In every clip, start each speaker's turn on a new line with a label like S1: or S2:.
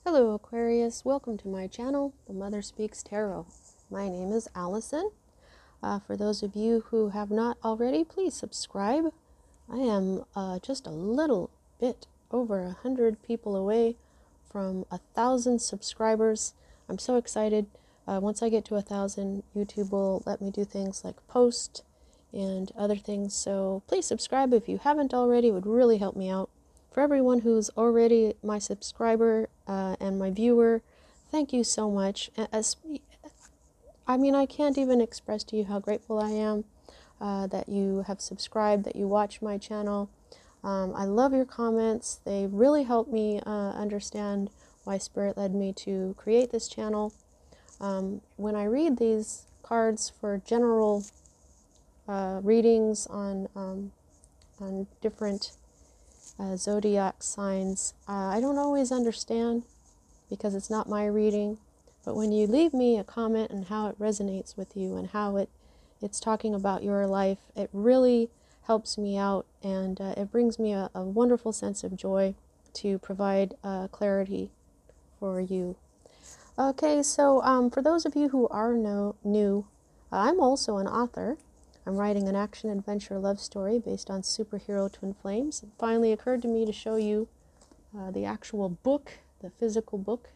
S1: Hello Aquarius, welcome to my channel, The Mother Speaks Tarot. My name is Allison. For those of you who have not already, please subscribe. I am just a little bit over 100 people away from 1,000 subscribers. I'm so excited. Once I get to 1,000, YouTube will let me do things like post and other things. So please subscribe if you haven't already. It would really help me out. For everyone who's already my subscriber and my viewer, thank you so much. I can't even express to you how grateful I am that you have subscribed, that you watch my channel. I love your comments. They really help me understand why Spirit led me to create this channel. When I read these cards for general readings on different zodiac signs, I don't always understand because it's not my reading, but when you leave me a comment and how it resonates with you and how it's talking about your life, it really helps me out, and it brings me a wonderful sense of joy to provide clarity for you. Okay, so for those of you who are new, I'm also an author. I'm writing an action-adventure love story based on superhero twin flames. It finally occurred to me to show you the actual book, the physical book.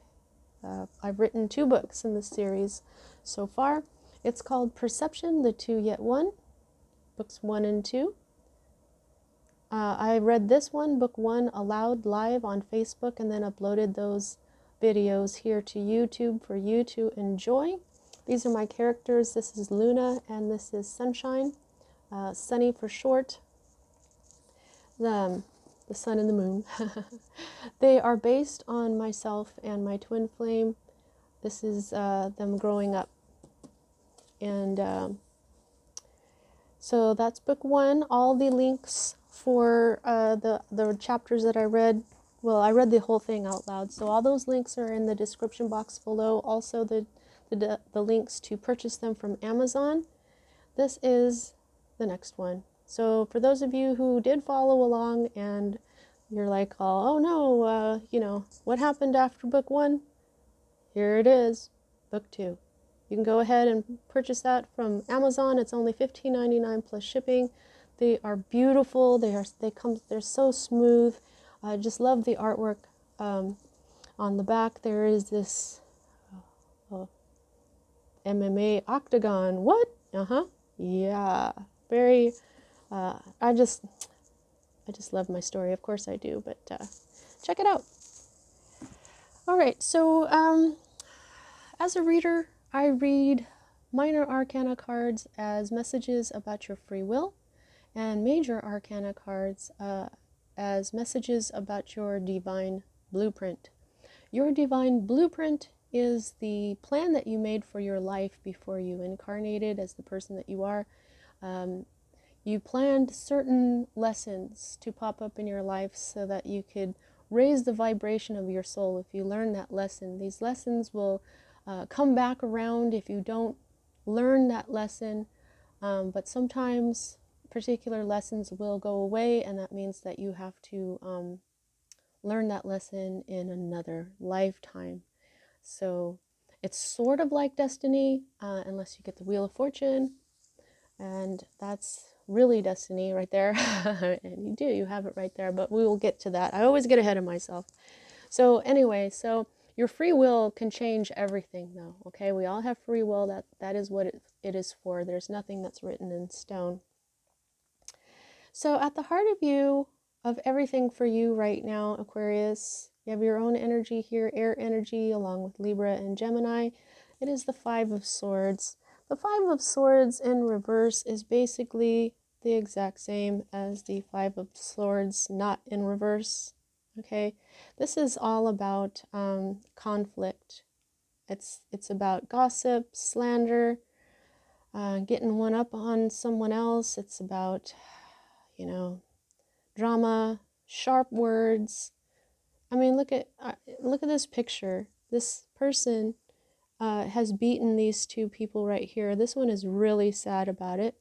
S1: I've written 2 books in this series so far. It's called Perception, the Two Yet One, books 1 and 2. I read this one, book 1, aloud live on Facebook, and then uploaded those videos here to YouTube for you to enjoy. These are my characters. This is Luna and this is Sunshine, Sunny for short, the sun and the moon. They are based on myself and my twin flame. This is them growing up. And so that's book 1. All the links for the chapters that I read, well, I read the whole thing out loud, so all those links are in the description box below. Also the links to purchase them from Amazon. This is the next one. So for those of you who did follow along and you're like, oh no, what happened after book 1? Here it is, book 2. You can go ahead and purchase that from Amazon. It's only $15.99 plus shipping. They are beautiful. They're so smooth. I just love the artwork. On the back there is this MMA octagon. What? Yeah. Very. I just love my story. Of course I do. But check it out. All right. So as a reader, I read minor arcana cards as messages about your free will, and major arcana cards as messages about your divine blueprint. Your divine blueprint is the plan that you made for your life before you incarnated as the person that you are. You planned certain lessons to pop up in your life so that you could raise the vibration of your soul. If you learn that lesson, these lessons will come back around if you don't learn that lesson, but sometimes particular lessons will go away, and that means that you have to learn that lesson in another lifetime. So it's sort of like destiny, unless you get the Wheel of Fortune, and that's really destiny right there. And you have it right there, but we will get to that. I always get ahead of myself. So anyway, so your free will can change everything though, okay? We all have free will. That is what it is for. There's nothing that's written in stone. So at the heart of everything for you right now, Aquarius, you have your own energy here, air energy, along with Libra and Gemini. It is the 5 of Swords. The 5 of Swords in reverse is basically the exact same as the 5 of Swords not in reverse. Okay, this is all about conflict. It's about gossip, slander, getting one up on someone else. It's about, drama, sharp words. I mean, look at this picture. This person has beaten these 2 people right here. This one is really sad about it.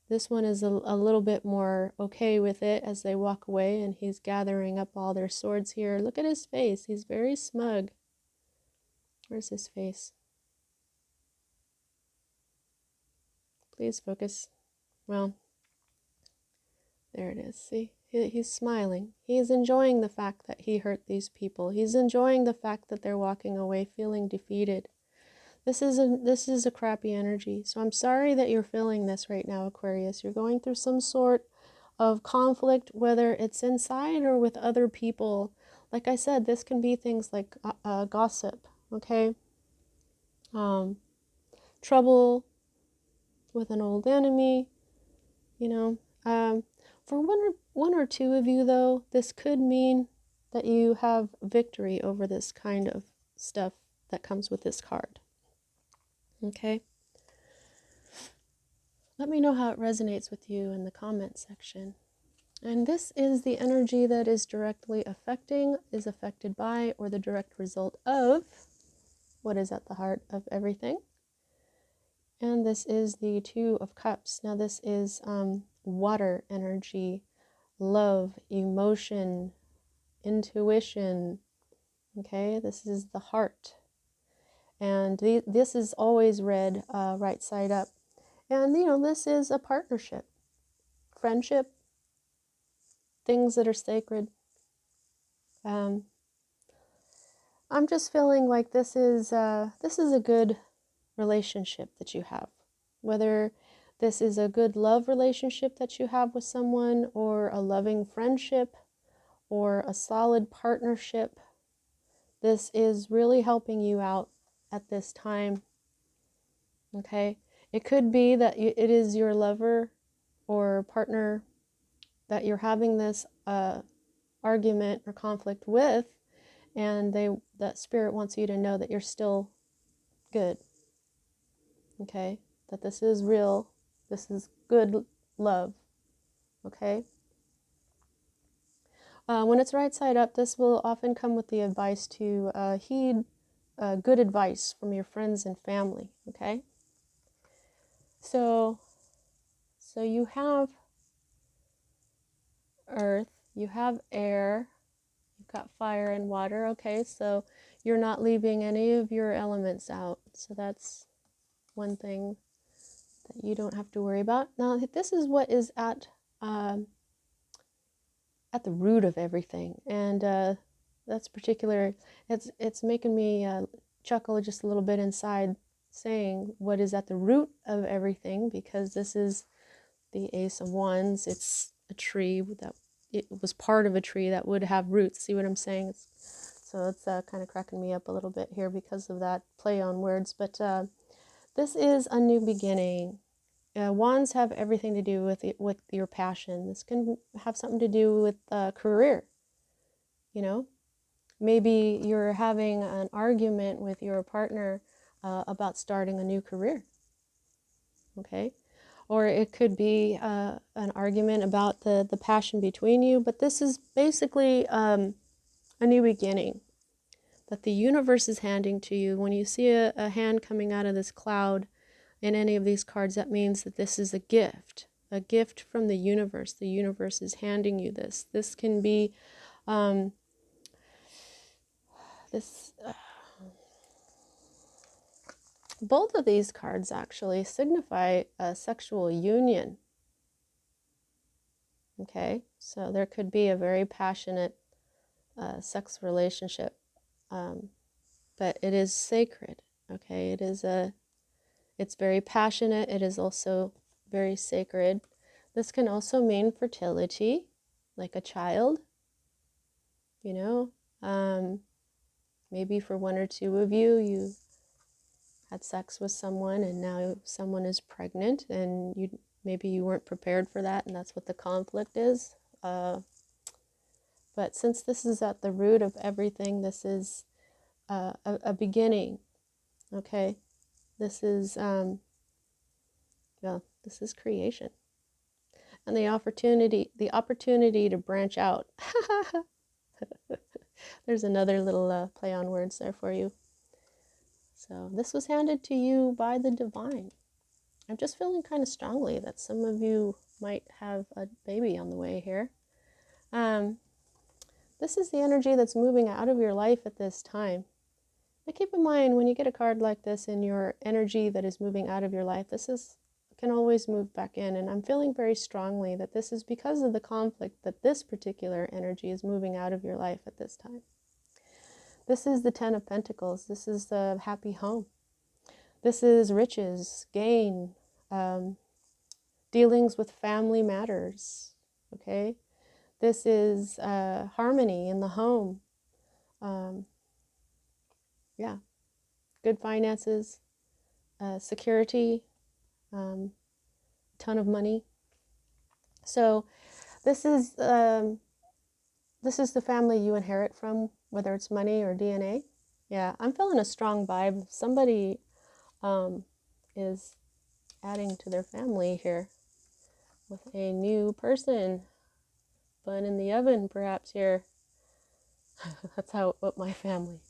S1: This one is a little bit more okay with it as they walk away, and he's gathering up all their swords here. Look at his face. He's very smug. Where's his face? Please focus. Well, there it is. See, he's smiling. He's enjoying the fact that he hurt these people. He's enjoying the fact that they're walking away feeling defeated. This is a crappy energy. So I'm sorry that you're feeling this right now, Aquarius. You're going through some sort of conflict, whether it's inside or with other people. Like I said, this can be things like gossip, okay? Trouble with an old enemy, you know. For one or two of you, though, this could mean that you have victory over this kind of stuff that comes with this card. Okay? Let me know how it resonates with you in the comment section. And this is the energy that is directly affecting, is affected by, or the direct result of what is at the heart of everything. And this is the Two of Cups. Now this is water energy, love, emotion, intuition. Okay, this is the heart. And this is always read right side up. And, you know, this is a partnership, friendship, things that are sacred. I'm just feeling like this is a good relationship that you have. Whether this is a good love relationship that you have with someone, or a loving friendship, or a solid partnership, this is really helping you out at this time. Okay? It could be that it is your lover or partner that you're having this argument or conflict with, and that spirit wants you to know that you're still good. Okay? That this is real. This is good love. Okay? When it's right side up, this will often come with the advice to heed good advice from your friends and family. Okay? So you have earth, you have air, you've got fire and water. Okay, so you're not leaving any of your elements out. So that's one thing that you don't have to worry about. Now, this is what is at the root of everything, and that's particular. It's making me chuckle just a little bit inside, saying what is at the root of everything, because this is the Ace of Wands. It's a tree that it was part of a tree that would have roots. See what I'm saying? So it's kind of cracking me up a little bit here because of that play on words. But this is a new beginning. Wands have everything to do with your passion. This can have something to do with career. You know, maybe you're having an argument with your partner about starting a new career. Okay, or it could be an argument about the passion between you. But this is basically a new beginning that the universe is handing to you. When you see a hand coming out of this cloud in any of these cards, that means that this is a gift from the universe. The universe is handing you this. This can be both of these cards actually signify a sexual union. Okay, so there could be a very passionate sex relationship, but it is sacred. Okay, it's very passionate. It is also very sacred. This can also mean fertility, like a child. You know, maybe for one or two of you, you had sex with someone and now someone is pregnant, and maybe you weren't prepared for that, and that's what the conflict is. But since this is at the root of everything, this is a beginning. Okay, this is this is creation, and the opportunity to branch out. There's another little play on words there for you. So this was handed to you by the divine. I'm just feeling kind of strongly that some of you might have a baby on the way here. This is the energy that's moving out of your life at this time. Now keep in mind, when you get a card like this in your energy that is moving out of your life, can always move back in. And I'm feeling very strongly that this is because of the conflict that this particular energy is moving out of your life at this time. This is the Ten of Pentacles. This is the happy home. This is riches, gain, dealings with family matters, okay? This is harmony in the home. Yeah, good finances, security, ton of money. So this is the family you inherit from, whether it's money or DNA. Yeah, I'm feeling a strong vibe. Somebody is adding to their family here with a new person. Bun in the oven, perhaps, here. That's what my family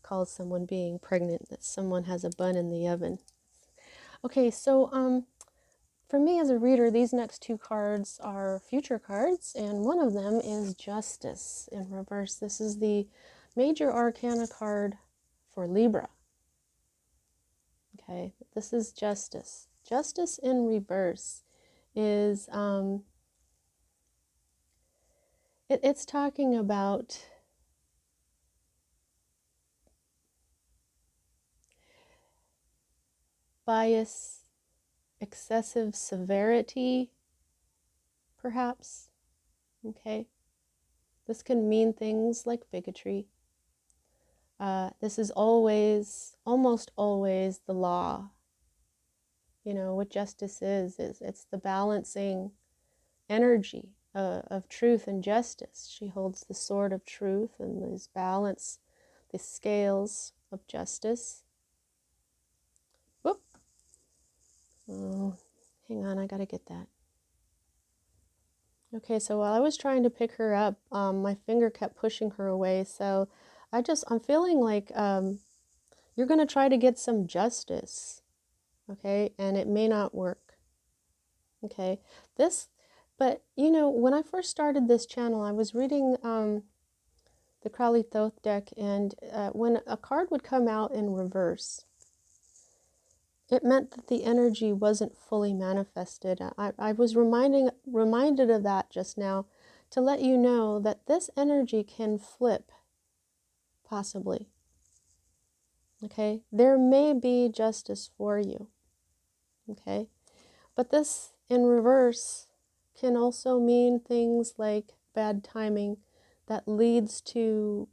S1: calls someone being pregnant, that someone has a bun in the oven. Okay, so for me as a reader, these next two cards are future cards, and one of them is Justice in reverse. This is the major arcana card for Libra. Okay, this is Justice. Justice in reverse is it's talking about bias, excessive severity, perhaps. Okay, this can mean things like bigotry. This is almost always the law. You know, what justice is it's the balancing energy of truth and justice. She holds the sword of truth and these balance, the scales of justice. Whoop. Oh, hang on, I gotta get that. Okay, so while I was trying to pick her up, my finger kept pushing her away. So I'm feeling like you're going to try to get some justice, okay? And it may not work, okay? But you know, when I first started this channel, I was reading the Crowley Thoth deck, and when a card would come out in reverse, it meant that the energy wasn't fully manifested. I was reminded of that just now to let you know that this energy can flip, possibly. Okay? There may be justice for you. Okay? But this in reverse can also mean things like bad timing that leads to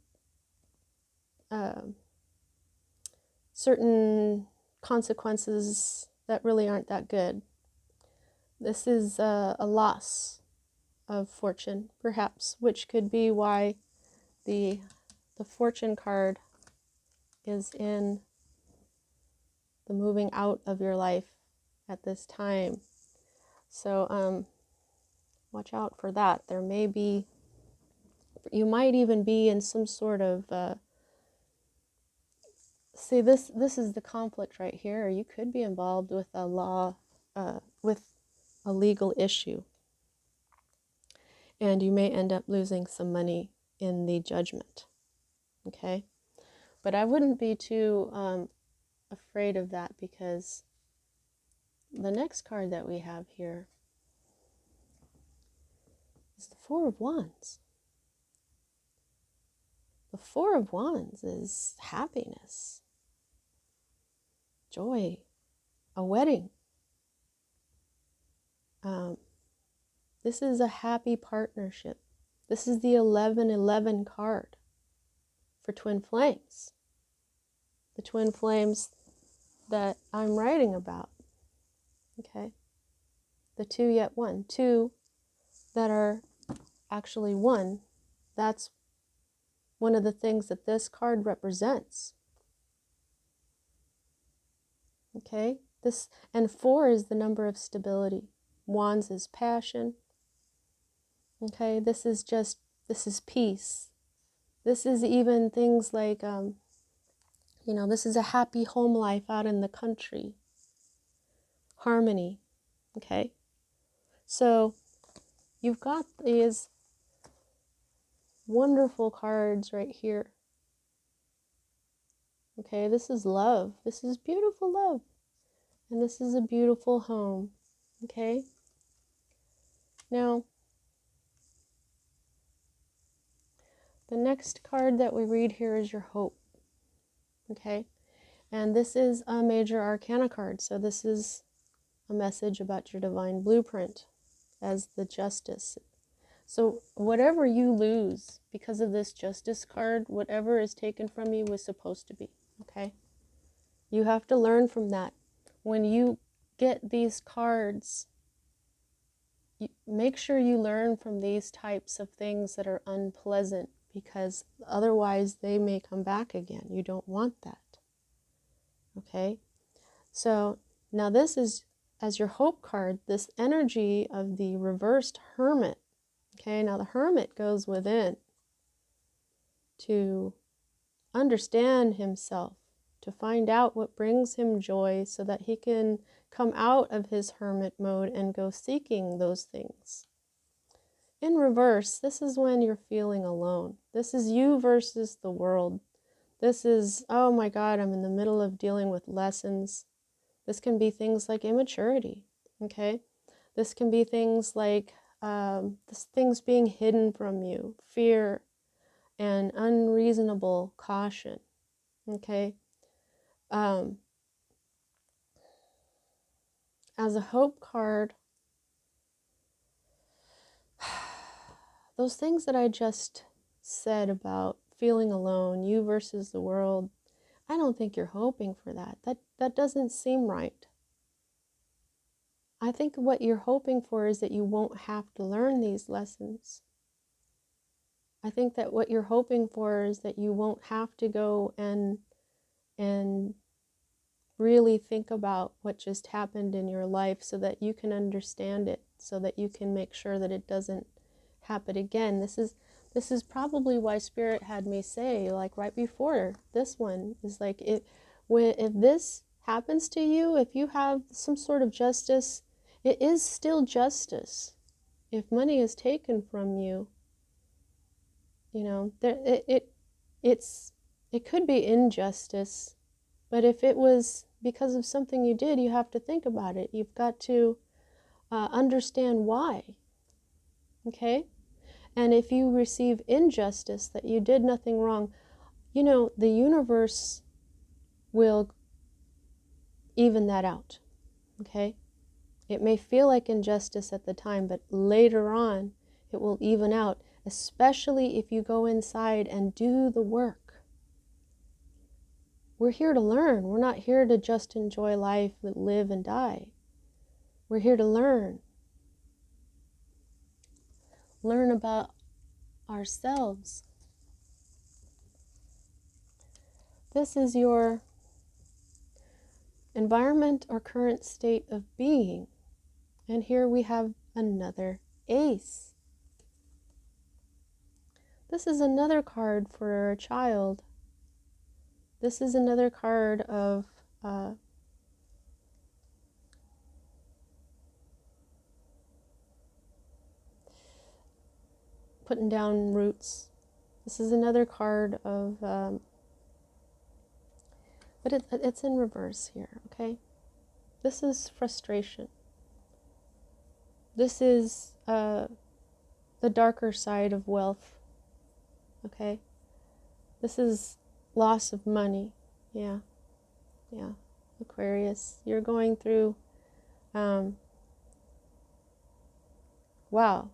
S1: certain consequences that really aren't that good. This is a loss of fortune, perhaps, which could be why the fortune card is in the moving out of your life at this time. So watch out for that. There may be, you might even be in some sort of see, this is the conflict right here. You could be involved with a law, with a legal issue, and you may end up losing some money in the judgment. Okay, but I wouldn't be too afraid of that, because the next card that we have here is the Four of Wands. The Four of Wands is happiness, joy, a wedding. This is a happy partnership. This is the 1111 card for twin flames. The twin flames that I'm writing about. Okay? The two yet one. Two that are actually one. That's one of the things that this card represents. Okay? And 4 is the number of stability. Wands is passion. Okay? This is peace. This is even things like, you know, this is a happy home life out in the country. Harmony. Okay? So, you've got these wonderful cards right here. Okay, this is love. This is beautiful love. And this is a beautiful home. Okay? Now, the next card that we read here is your hope. Okay? And this is a major arcana card. So this is a message about your divine blueprint as the justice. So whatever you lose because of this justice card, whatever is taken from you was supposed to be. Okay? You have to learn from that. When you get these cards, make sure you learn from these types of things that are unpleasant, because otherwise they may come back again. You don't want that. Okay? So now this is, as your hope card, this energy of the reversed hermit. Okay, now the hermit goes within to understand himself, to find out what brings him joy so that he can come out of his hermit mode and go seeking those things. In reverse, this is when you're feeling alone. This is you versus the world. This is, oh my God, I'm in the middle of dealing with lessons. This can be things like immaturity, okay? This can be things like things being hidden from you, fear, and unreasonable caution, okay? As a hope card, those things that I just said about feeling alone, you versus the world, I don't think you're hoping for that. That doesn't seem right. I think what you're hoping for is that you won't have to learn these lessons. I think that what you're hoping for is that you won't have to go and really think about what just happened in your life so that you can understand it, so that you can make sure that it doesn't happen again. This is probably why Spirit had me say, like right before this one, is like, if this happens to you, if you have some sort of justice, it is still justice. If money is taken from you, you know, it could be injustice, but if it was because of something you did, you have to think about it. You've got to understand why. Okay? And if you receive injustice, that you did nothing wrong, you know, the universe will even that out. Okay? It may feel like injustice at the time, but later on, it will even out, especially if you go inside and do the work. We're here to learn. We're not here to just enjoy life, live and die. We're here to learn. Learn about ourselves. This is your environment or current state of being. And here we have another ace. This is another card for a child. This is another card of putting down roots. This is another card of, but it's in reverse here, okay? This is frustration. This is the darker side of wealth, okay? This is loss of money, yeah, Aquarius. You're going through, wow.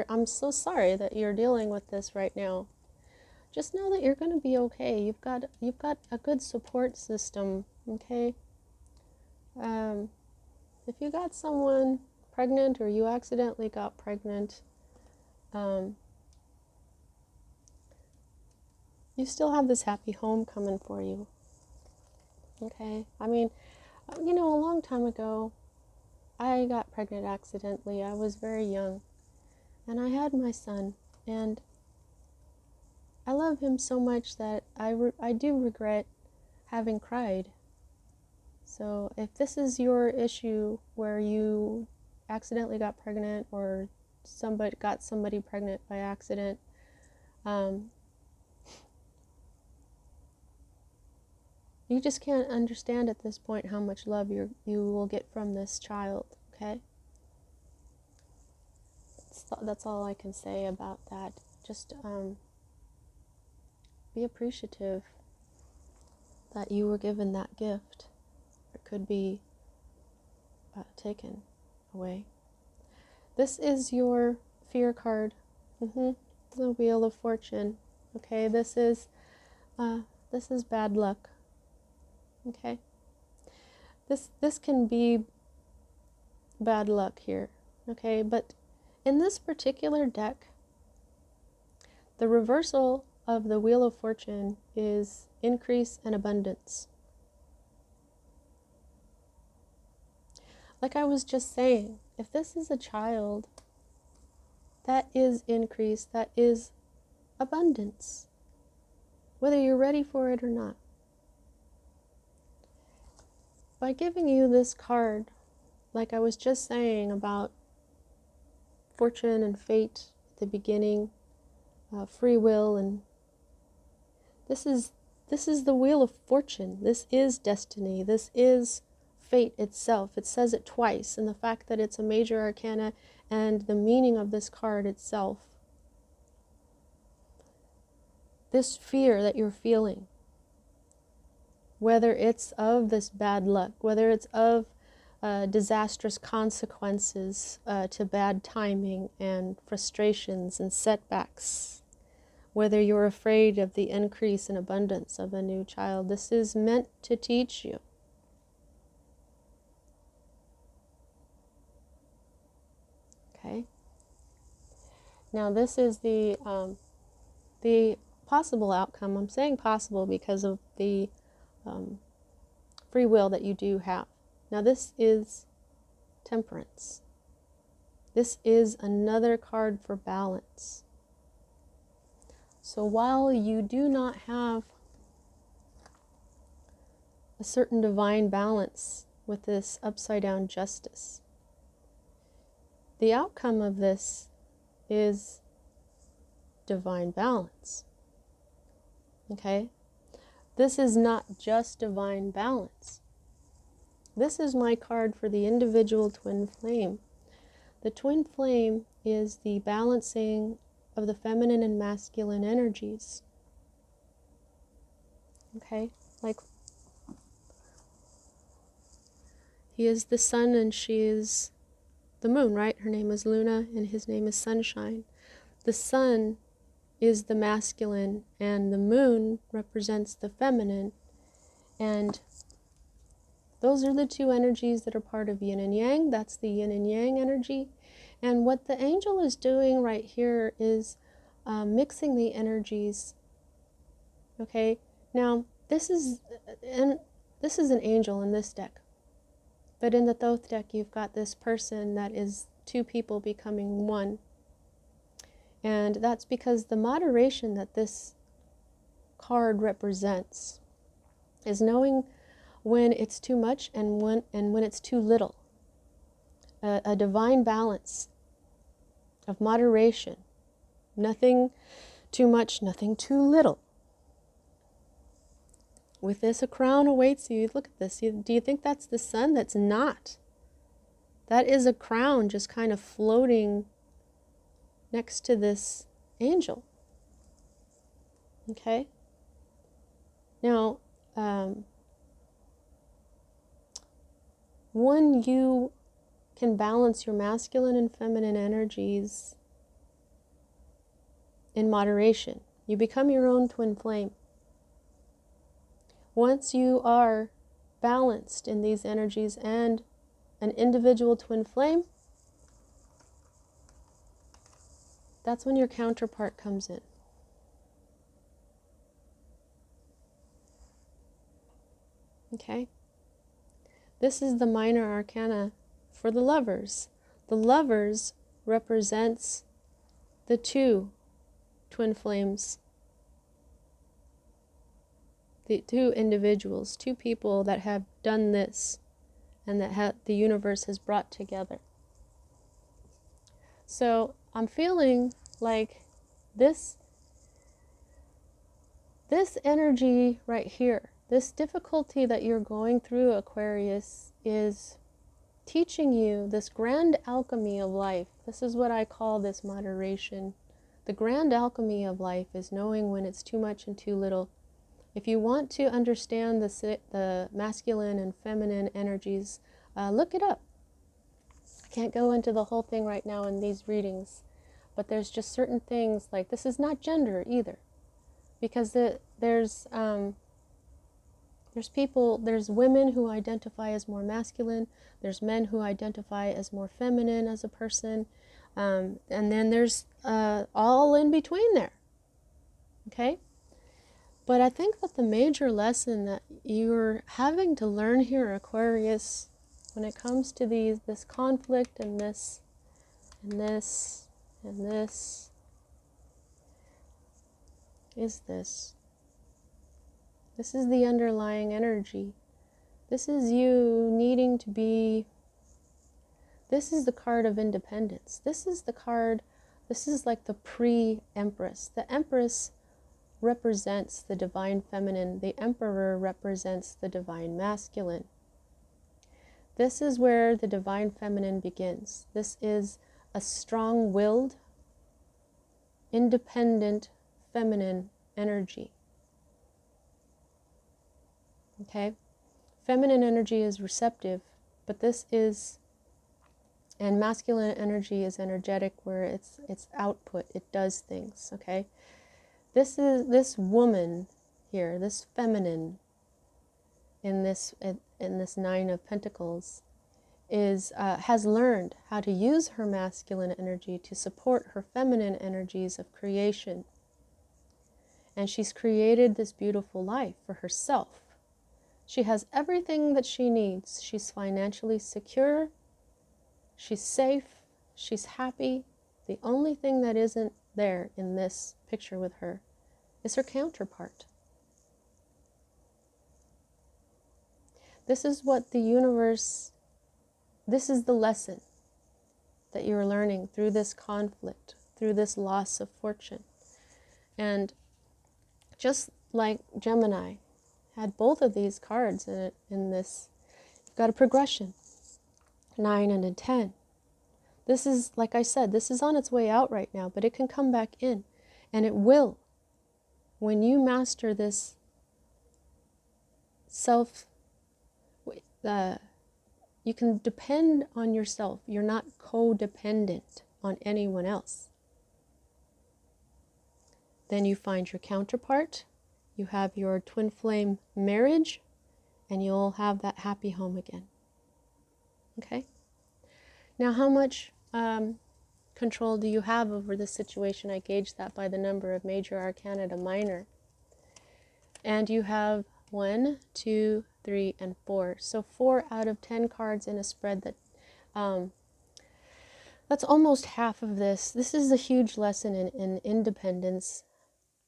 S1: I'm so sorry that you're dealing with this right now. Just know that you're going to be okay. You've got a good support system, okay? If you got someone pregnant or you accidentally got pregnant, you still have this happy home coming for you, okay? I mean, you know, a long time ago, I got pregnant accidentally. I was very young, and I had my son, and I love him so much that I do regret having cried. So if this is your issue where you accidentally got pregnant or somebody got somebody pregnant by accident, You just can't understand at this point how much love you will get from this child, okay? That's all I can say about that. Just be appreciative that you were given that gift. It could be taken away. This is your fear card. The Wheel of Fortune. Okay, this is bad luck. Okay, this can be bad luck here. Okay, but in this particular deck, the reversal of the Wheel of Fortune is increase and abundance. Like I was just saying, if this is a child, that is increase, that is abundance, whether you're ready for it or not. By giving you this card, like I was just saying about fortune and fate at the beginning, free will, and this is the Wheel of Fortune. This is destiny. This is fate itself. It says it twice, and the fact that it's a major arcana and the meaning of this card itself. This fear that you're feeling, whether it's of this bad luck, whether it's of disastrous consequences to bad timing and frustrations and setbacks, whether you're afraid of the increase and abundance of a new child, this is meant to teach you. Okay. Now this is the possible outcome. I'm saying possible because of the free will that you do have. Now this is Temperance. This is another card for balance. So while you do not have a certain divine balance with this upside down justice, the outcome of this is divine balance. Okay? This is not just divine balance. This is my card for the individual twin flame. The twin flame is the balancing of the feminine and masculine energies. Okay? Like, he is the sun and she is the moon, right? Her name is Luna and his name is Sunshine. The sun is the masculine and the moon represents the feminine, and those are the two energies that are part of yin and yang. That's the yin and yang energy. And what the angel is doing right here is mixing the energies. Okay, now this is an angel in this deck, but in the Thoth deck you've got this person that is two people becoming one. And that's because the moderation that this card represents is knowing when it's too much and when it's too little. A divine balance of moderation. Nothing too much, nothing too little. With this, a crown awaits you. Look at this. Do you think that's the sun? That's not. That is a crown just kind of floating next to this angel. Okay? Now, when you can balance your masculine and feminine energies in moderation, you become your own twin flame. Once you are balanced in these energies and an individual twin flame, that's when your counterpart comes in. Okay? This is the minor arcana for the lovers. The lovers represents the two twin flames. The two individuals, two people that have done this and that the universe has brought together. So I'm feeling like this energy right here This difficulty that you're going through, Aquarius, is teaching you this grand alchemy of life. This is what I call this moderation. The grand alchemy of life is knowing when it's too much and too little. If you want to understand the masculine and feminine energies, look it up. I can't go into the whole thing right now in these readings, but there's just certain things, like this is not gender either, because there's women who identify as more masculine, there's men who identify as more feminine as a person, and then there's all in between there, okay? But I think that the major lesson that you're having to learn here, Aquarius, when it comes to this conflict and this and this and this, is this. This is the underlying energy. This is you needing to be, this is the card of independence. This is like the pre-empress. The empress represents the divine feminine. The emperor represents the divine masculine. This is where the divine feminine begins. This is a strong-willed, independent, feminine energy. Okay? Feminine energy is receptive, but and masculine energy is energetic, where it's output, it does things, okay? This woman here, this feminine in this Nine of Pentacles has learned how to use her masculine energy to support her feminine energies of creation. And she's created this beautiful life for herself. She has everything that she needs. She's financially secure. She's safe. She's happy. The only thing that isn't there in this picture with her is her counterpart. This is what the universe, this is the lesson that you're learning through this conflict, through this loss of fortune. And just like Gemini had both of these cards in this, you've got a progression, 9 and a 10. This is, like I said, this is on its way out right now, but it can come back in, and it will. When you master this you can depend on yourself. You're not codependent on anyone else. Then you find your counterpart, you have your twin flame marriage, and you'll have that happy home again. Okay? Now, how much control do you have over this situation? I gauge that by the number of major arcana to minor. And you have 1, 2, 3, and 4. So 4 out of 10 cards in a spread that's almost half of this. This is a huge lesson in independence.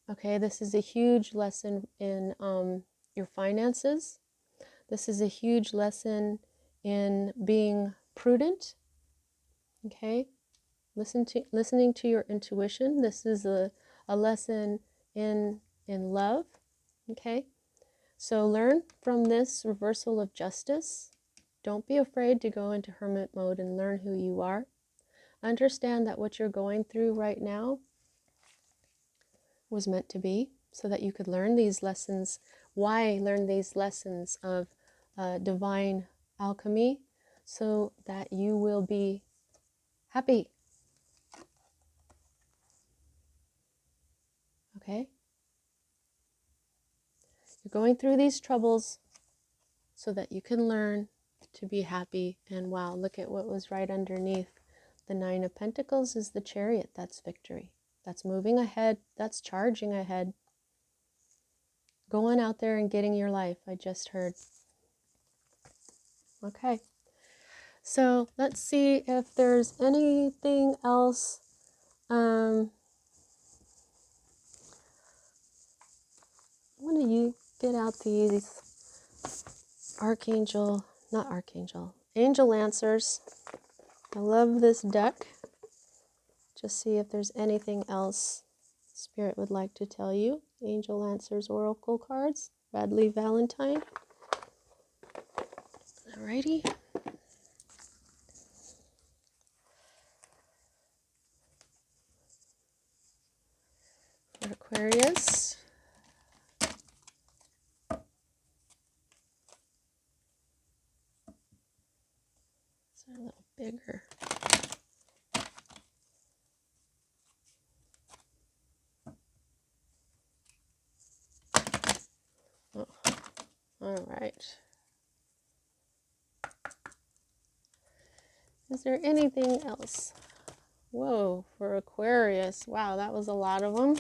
S1: Okay, this is a huge lesson in your finances. This is a huge lesson in being prudent. Okay, listening to your intuition. This is a lesson in love. Okay, so learn from this reversal of justice. Don't be afraid to go into hermit mode and learn who you are. Understand that what you're going through right now was meant to be, so that you could learn these lessons. Why learn these lessons of divine alchemy? So that you will be happy. Okay? You're going through these troubles so that you can learn to be happy. And wow, look at what was right underneath. The 9 of Pentacles is the Chariot. That's victory. That's moving ahead. That's charging ahead. Going out there and getting your life, I just heard. Okay. So let's see if there's anything else. I'm going to get out these angel answers. I love this deck. Just see if there's anything else Spirit would like to tell you. Angel Answers Oracle cards. Bradley Valentine. Alrighty. For Aquarius. It's a little bigger. Oh, all right. Is there anything else? Whoa, for Aquarius. Wow, that was a lot of them.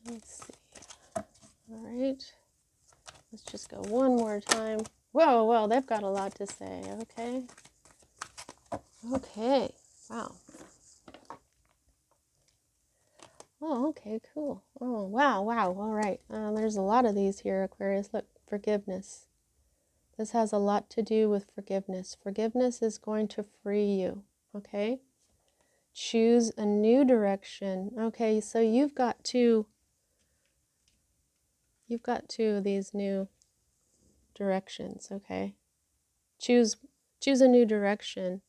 S1: Let's see. All right. Let's just go one more time. Whoa, whoa, they've got a lot to say. Okay. Okay. Wow. Oh, okay, cool. Oh, wow, wow. All right. There's a lot of these here, Aquarius. Look, forgiveness. This has a lot to do with forgiveness. Forgiveness is going to free you. Okay. Choose a new direction. Okay, so you've got two of these new directions. Okay. Choose a new direction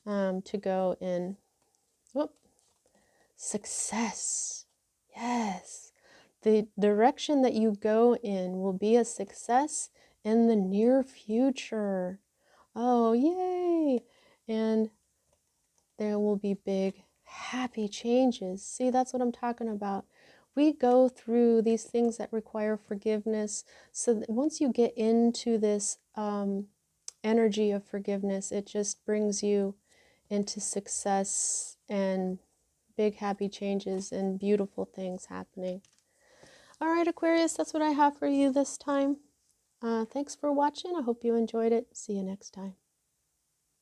S1: to go in. Whoop. Success. Yes. The direction that you go in will be a success in the near future. Oh, yay. And there will be big, happy changes. See, that's what I'm talking about. We go through these things that require forgiveness. So that once you get into this energy of forgiveness, it just brings you into success and big, happy changes and beautiful things happening. All right, Aquarius, that's what I have for you this time. Thanks for watching. I hope you enjoyed it. See you next time.